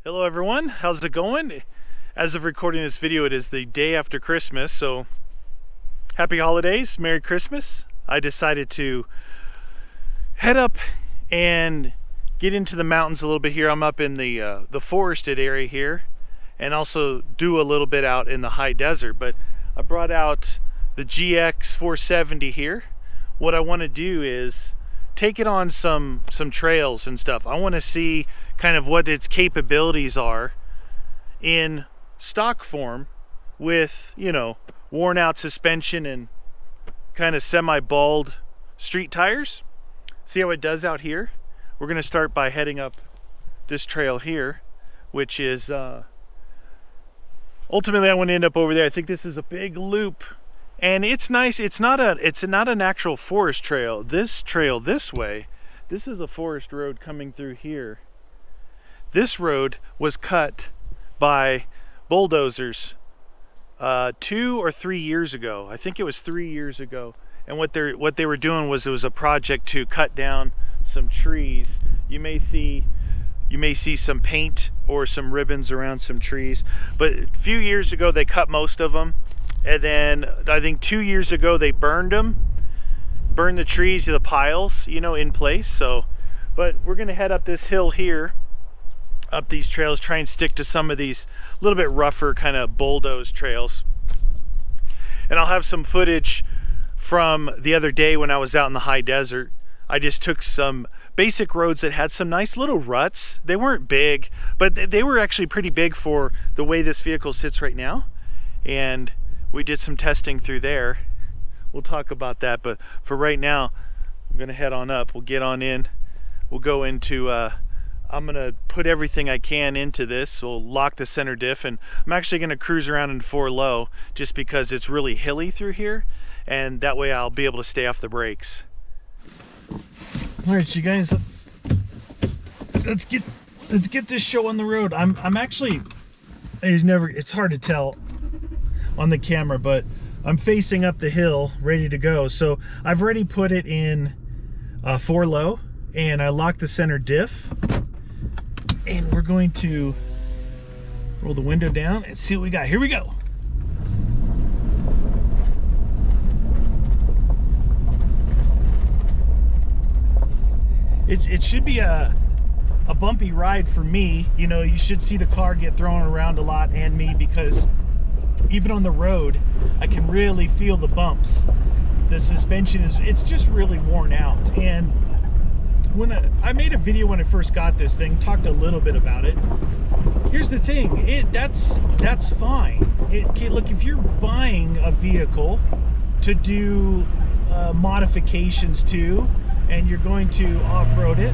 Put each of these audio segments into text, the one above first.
Hello everyone, how's it going? As of recording this video, it is the day after Christmas, so happy holidays, Merry Christmas. I decided to head up and get into the mountains a little bit here. I'm up in the forested area here, and also do a little bit out in the high desert, but I brought out the GX470 here. What I want to do is take it on some trails and stuff. I want to see kind of what its capabilities are in stock form with, you know, worn out suspension and kind of semi-bald street tires. See how it does out here. We're going to start by heading up this trail here, which is ultimately I want to end up over there. I think this is a big loop. And it's nice. It's not an actual forest trail. This trail this way, this is a forest road coming through here. This road was cut by bulldozers 2 or 3 years ago. I think it was 3 years ago. And what they were doing was, it was a project to cut down some trees. You may see some paint or some ribbons around some trees. But a few years ago they cut most of them. And then I think 2 years ago they burned the trees, the piles, you know, in place. So, but we're gonna head up this hill here, up these trails, try and stick to some of these a little bit rougher kind of bulldoze trails. And I'll have some footage from the other day when I was out in the high desert. I just took some basic roads that had some nice little ruts. They weren't big, but they were actually pretty big for the way this vehicle sits right now. And we did some testing through there. We'll talk about that, but for right now, I'm gonna head on up. We'll get on in. We'll go into, I'm gonna put everything I can into this. We'll lock the center diff, and I'm actually gonna cruise around in 4 low just because it's really hilly through here, and that way I'll be able to stay off the brakes. All right, you guys, let's get this show on the road. I'm actually, it's hard to tell on the camera, but I'm facing up the hill ready to go. So I've already put it in 4 low, and I locked the center diff, and we're going to roll the window down and see what we got. Here we go. It should be a bumpy ride for me. You know, you should see the car get thrown around a lot, and me, because even on the road, I can really feel the bumps. The suspension it's just really worn out. And when I made a video when I first got this thing, talked a little bit about it. Here's the thing, that's fine. Look, if you're buying a vehicle to do modifications to, and you're going to off-road it,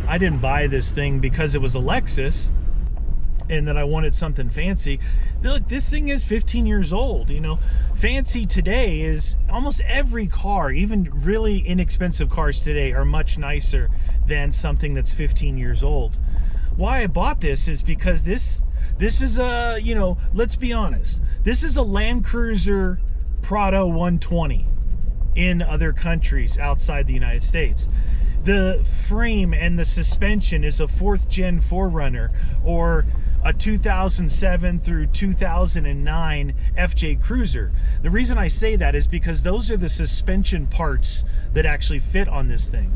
I didn't buy this thing because it was a Lexus and that I wanted something fancy. Look, this thing is 15 years old. You know, fancy today is almost every car, even really inexpensive cars today, are much nicer than something that's 15 years old. Why I bought this is because this is a, you know, let's be honest, this is a Land Cruiser Prado 120 in other countries outside the United States. The frame and the suspension is a 4th gen 4Runner or a 2007 through 2009 FJ Cruiser. The reason I say that is because those are the suspension parts that actually fit on this thing.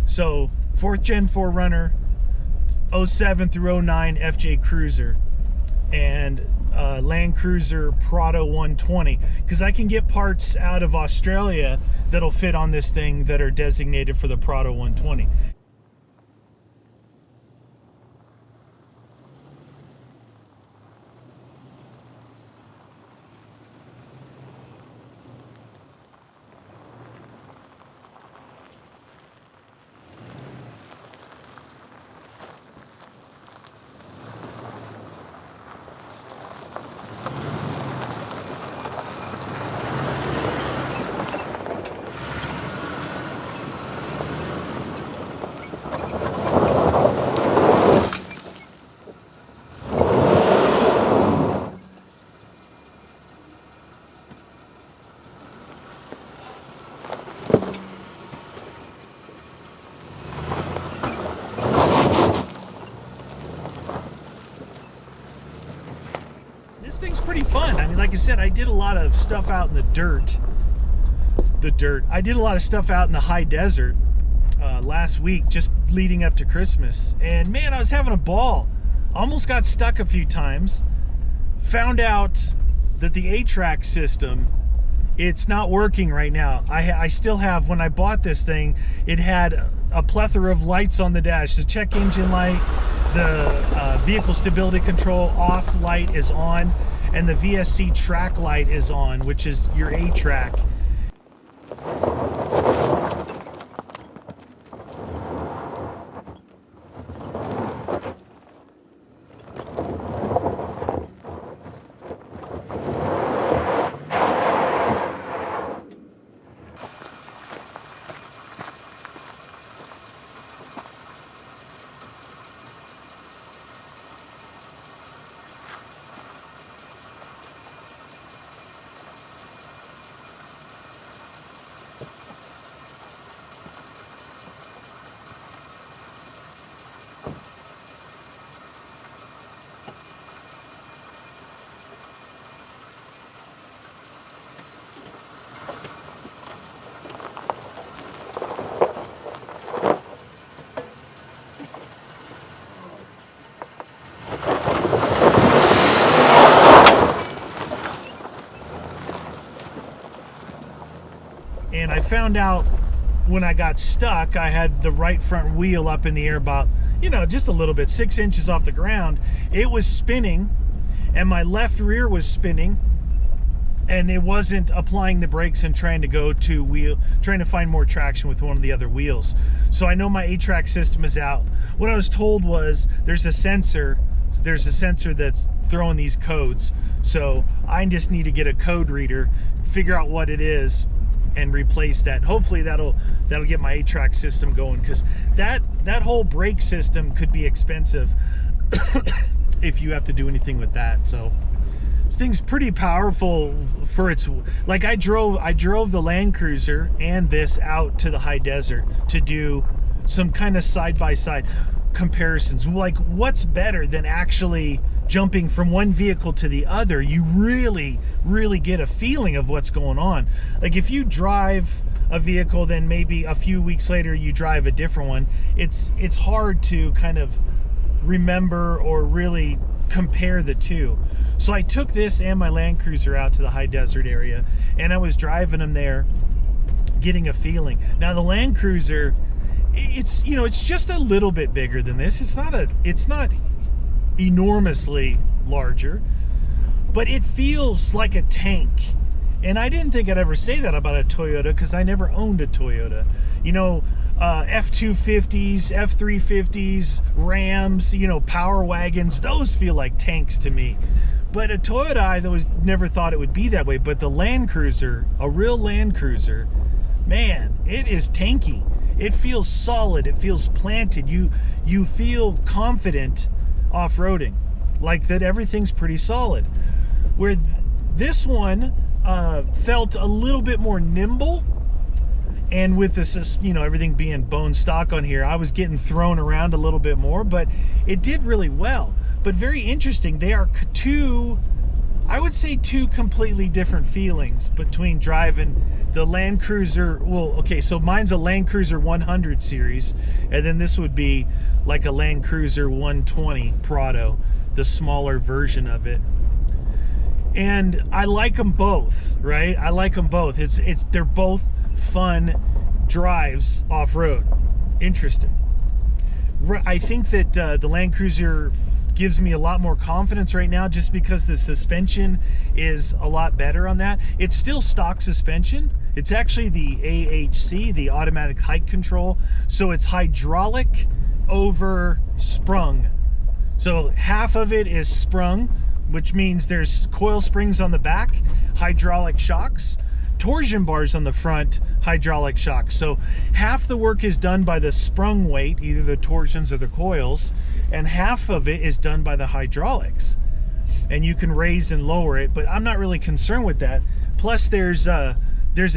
So 4th gen 4Runner, 07 through 09 FJ Cruiser, and Land Cruiser Prado 120, because I can get parts out of Australia that'll fit on this thing that are designated for the Prado 120. fun. I mean, like I said, I did a lot of stuff out in the dirt. I did a lot of stuff out in the high desert last week, just leading up to Christmas. And man, I was having a ball. Almost got stuck a few times. Found out that the A-TRAC system, it's not working right now. I still have, when I bought this thing, it had a plethora of lights on the dash. The check engine light, the vehicle stability control off light is on, and the VSC track light is on, which is your A-TRAC. And I found out when I got stuck, I had the right front wheel up in the air about, you know, just a little bit, 6 inches off the ground. It was spinning, and my left rear was spinning, and it wasn't applying the brakes and trying to find more traction with one of the other wheels. So I know my A-TRAC system is out. What I was told was there's a sensor that's throwing these codes. So I just need to get a code reader, figure out what it is, and replace that. Hopefully that'll get my A-TRAC system going, because that whole brake system could be expensive if you have to do anything with that. So this thing's pretty powerful for its, like I drove the Land Cruiser and this out to the high desert to do some kind of side-by-side comparisons. Like, what's better than actually jumping from one vehicle to the other? You really get a feeling of what's going on. Like, if you drive a vehicle, then maybe a few weeks later you drive a different one, it's hard to kind of remember or really compare the two. So I took this and my Land Cruiser out to the high desert area, and I was driving them there, getting a feeling. Now the Land Cruiser, it's just a little bit bigger than this. It's not enormously larger, but it feels like a tank. And I didn't think I'd ever say that about a Toyota, because I never owned a Toyota. You know, F-250s, F-350s, Rams, you know, power wagons, those feel like tanks to me. But a Toyota, I never thought it would be that way. But the Land Cruiser, a real Land Cruiser, man, it is tanky. It feels solid. It feels planted. You feel confident off-roading, like that everything's pretty solid. Where this one felt a little bit more nimble, and with this, you know, everything being bone stock on here, I was getting thrown around a little bit more, but it did really well. But very interesting. They are I would say two completely different feelings between driving the Land Cruiser. Well, okay, so mine's a Land Cruiser 100 series, and then this would be like a Land Cruiser 120 Prado, the smaller version of it. And I like them both, right? I like them both. They're both fun drives off-road. Interesting. I think that the Land Cruiser gives me a lot more confidence right now, just because the suspension is a lot better on that. It's still stock suspension. It's actually the AHC, the automatic height control. So it's hydraulic over sprung. So half of it is sprung, which means there's coil springs on the back, hydraulic shocks, torsion bars on the front, hydraulic shocks. So half the work is done by the sprung weight, either the torsions or the coils, and half of it is done by the hydraulics. And you can raise and lower it, but I'm not really concerned with that. Plus there's a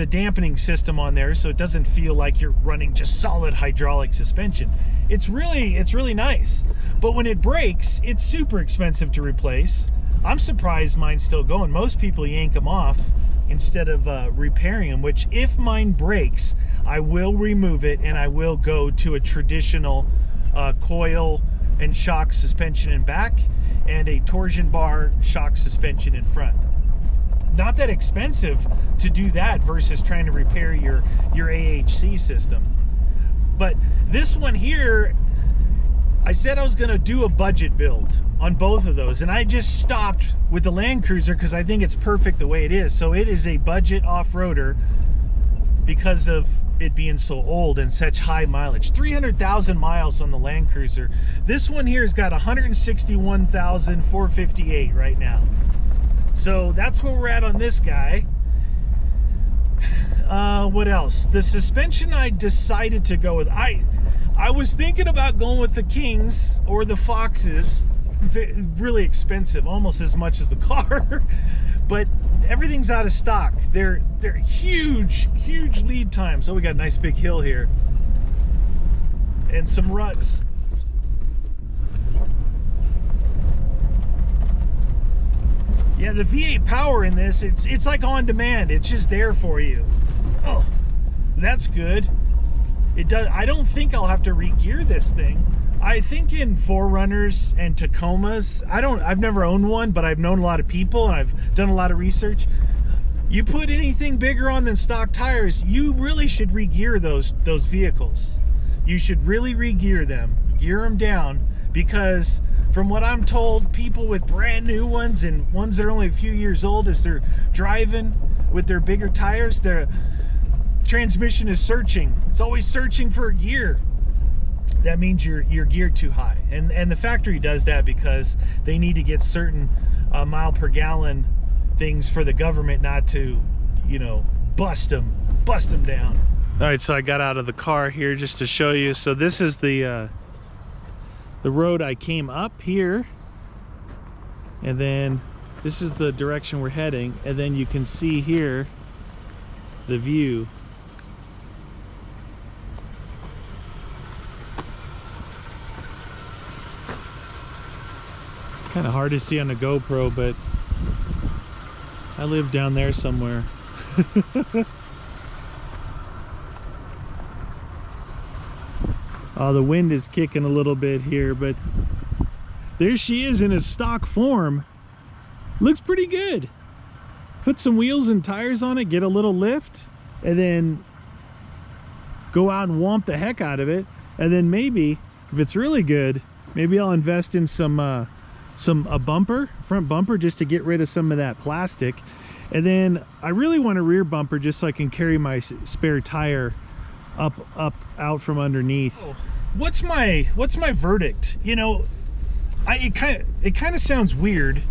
dampening system on there, so it doesn't feel like you're running just solid hydraulic suspension. It's really nice. But when it breaks, it's super expensive to replace. I'm surprised mine's still going. Most people yank them off instead of repairing them, which if mine breaks, I will remove it and I will go to a traditional coil and shock suspension in back and a torsion bar shock suspension in front. Not that expensive to do that versus trying to repair your AHC system. But this one here, I said I was going to do a budget build on both of those, and I just stopped with the Land Cruiser because I think it's perfect the way it is. So it is a budget off-roader because of it being so old and such high mileage. 300,000 miles on the Land Cruiser. This one here has got 161,458 right now. So that's where we're at on this guy. What else? The suspension I decided to go with. I was thinking about going with the Kings or the Foxes. Really expensive, almost as much as the car. But everything's out of stock. They're huge lead times. Oh, we got a nice big hill here. And some ruts. Yeah, the V8 power in this, it's like on demand. It's just there for you. Oh, that's good. It does. I don't think I'll have to re-gear this thing. I think in 4Runners and Tacomas, I've never owned one, but I've known a lot of people and I've done a lot of research. You put anything bigger on than stock tires, you really should re-gear those vehicles. You should really re-gear them, gear them down, because from what I'm told, people with brand new ones and ones that are only a few years old, as they're driving with their bigger tires, their transmission is searching. It's always searching for a gear. That means you're geared too high, and the factory does that because they need to get certain mile per gallon things for the government not to, you know, bust them down. All right, so I got out of the car here just to show you. So this is the road I came up here, and then this is the direction we're heading, and then you can see here the view. Kind of hard to see on the GoPro, but I live down there somewhere. Oh, the wind is kicking a little bit here, but there she is in its stock form. Looks pretty good. Put some wheels and tires on it, get a little lift, and then go out and whomp the heck out of it. And then maybe, if it's really good, maybe I'll invest in a bumper, front bumper, just to get rid of some of that plastic. And then I really want a rear bumper just so I can carry my spare tire out from underneath. What's my verdict? You know, it kind of sounds weird.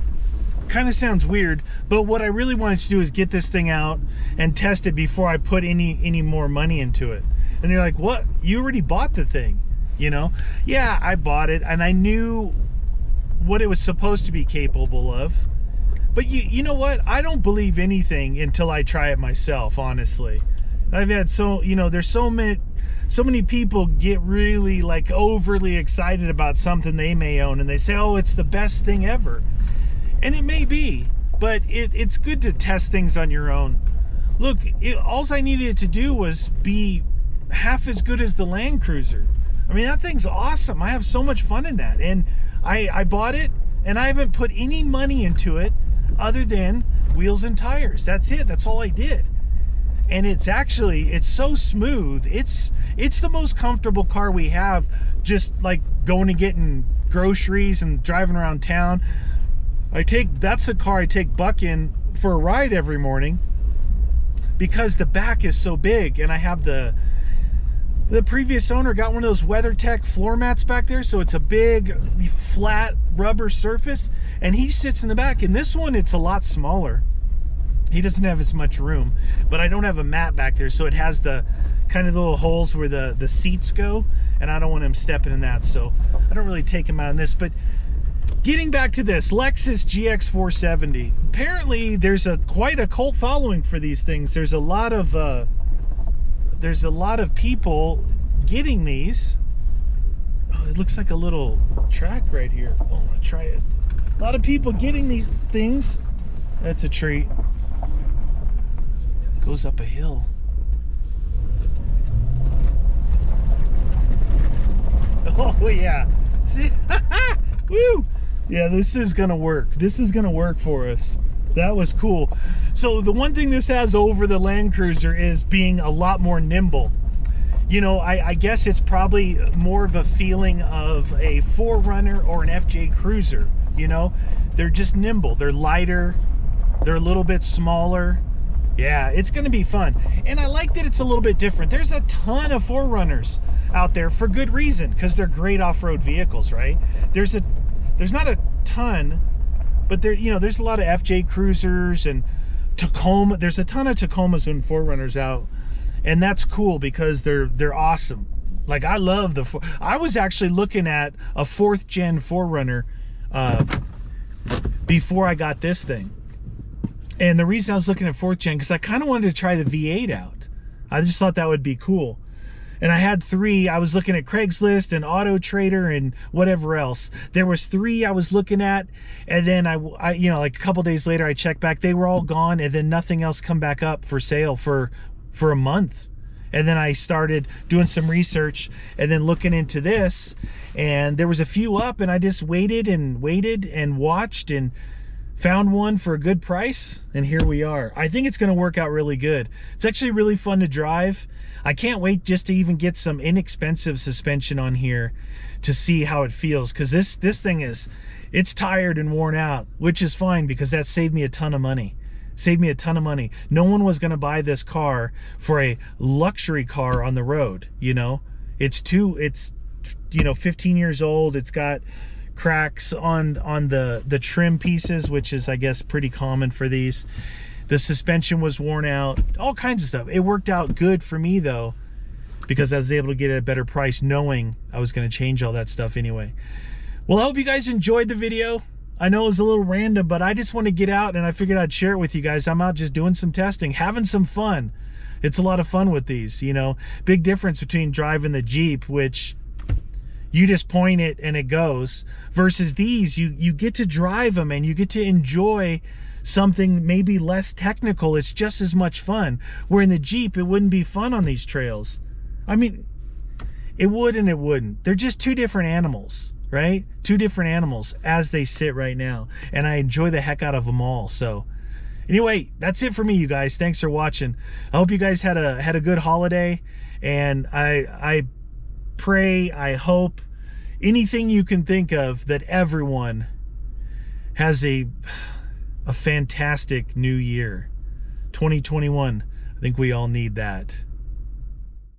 But what I really wanted to do is get this thing out and test it before I put any more money into it. And you're like, what? You already bought the thing, you know? Yeah, I bought it and I knew what it was supposed to be capable of. But you know what? I don't believe anything until I try it myself, honestly. I've had there's so many people get really like overly excited about something they may own, and they say, oh, it's the best thing ever. And it may be, but it's good to test things on your own. Look, all I needed it to do was be half as good as the Land Cruiser. I mean, that thing's awesome. I have so much fun in that. And I bought it, and I haven't put any money into it other than wheels and tires. That's it. That's all I did. And it's so smooth. It's the most comfortable car we have, just like going and getting groceries and driving around town. That's the car I take Buck in for a ride every morning because the back is so big, and I have the previous owner got one of those WeatherTech floor mats back there, so it's a big flat rubber surface, and he sits in the back. And this one, it's a lot smaller. He doesn't have as much room, but I don't have a mat back there, so it has the kind of little holes where the seats go, and I don't want him stepping in that, so I don't really take him out in this. But getting back to this Lexus GX470, apparently there's quite a cult following for these things. There's a lot of people getting these. Oh, it looks like a little track right here. Oh, I want to try it. A lot of people getting these things. That's a treat. Goes up a hill. Oh yeah. See? Woo! Yeah, this is gonna work. This is gonna work for us. That was cool. So the one thing this has over the Land Cruiser is being a lot more nimble. You know, I guess it's probably more of a feeling of a 4Runner or an FJ Cruiser, you know? They're just nimble, they're lighter, they're a little bit smaller. Yeah, it's gonna be fun. And I like that it's a little bit different. There's a ton of 4Runners out there for good reason, because they're great off-road vehicles, right? There's not a ton, but there, you know, there's a lot of FJ Cruisers and Tacoma. There's a ton of Tacomas and 4Runners out, and that's cool because they're awesome. Like, I love I was actually looking at a 4th gen 4Runner before I got this thing. And the reason I was looking at 4th gen, because I kind of wanted to try the V8 out. I just thought that would be cool. And I had 3. I was looking at Craigslist and Auto Trader and whatever else. There was 3 I was looking at, and then I you know, like a couple days later I checked back, they were all gone, and then nothing else come back up for sale for a month. And then I started doing some research and then looking into this, and there was a few up, and I just waited and watched and found one for a good price, and here we are. I think it's going to work out really good. It's actually really fun to drive. I can't wait just to even get some inexpensive suspension on here to see how it feels, because this thing it's tired and worn out, which is fine because that saved me a ton of money. Saved me a ton of money. No one was going to buy this car for a luxury car on the road, you know. It's you know, 15 years old. It's got cracks on the trim pieces, which is, I guess, pretty common for these. The suspension was worn out, all kinds of stuff. It worked out good for me though, because I was able to get it at a better price knowing I was going to change all that stuff anyway. Well, I hope you guys enjoyed the video. I know it was a little random, but I just want to get out, and I figured I'd share it with you guys. I'm out just doing some testing, having some fun. It's a lot of fun with these, you know. Big difference between driving the Jeep, which you just point it and it goes, versus these, you get to drive them and you get to enjoy something maybe less technical. It's just as much fun. Where in the Jeep, it wouldn't be fun on these trails. I mean, it would and it wouldn't. They're just two different animals, right? Two different animals as they sit right now. And I enjoy the heck out of them all. So anyway, that's it for me, you guys. Thanks for watching. I hope you guys had a good holiday, and I pray, I hope, anything you can think of, that everyone has a fantastic new year. 2021. I think we all need that.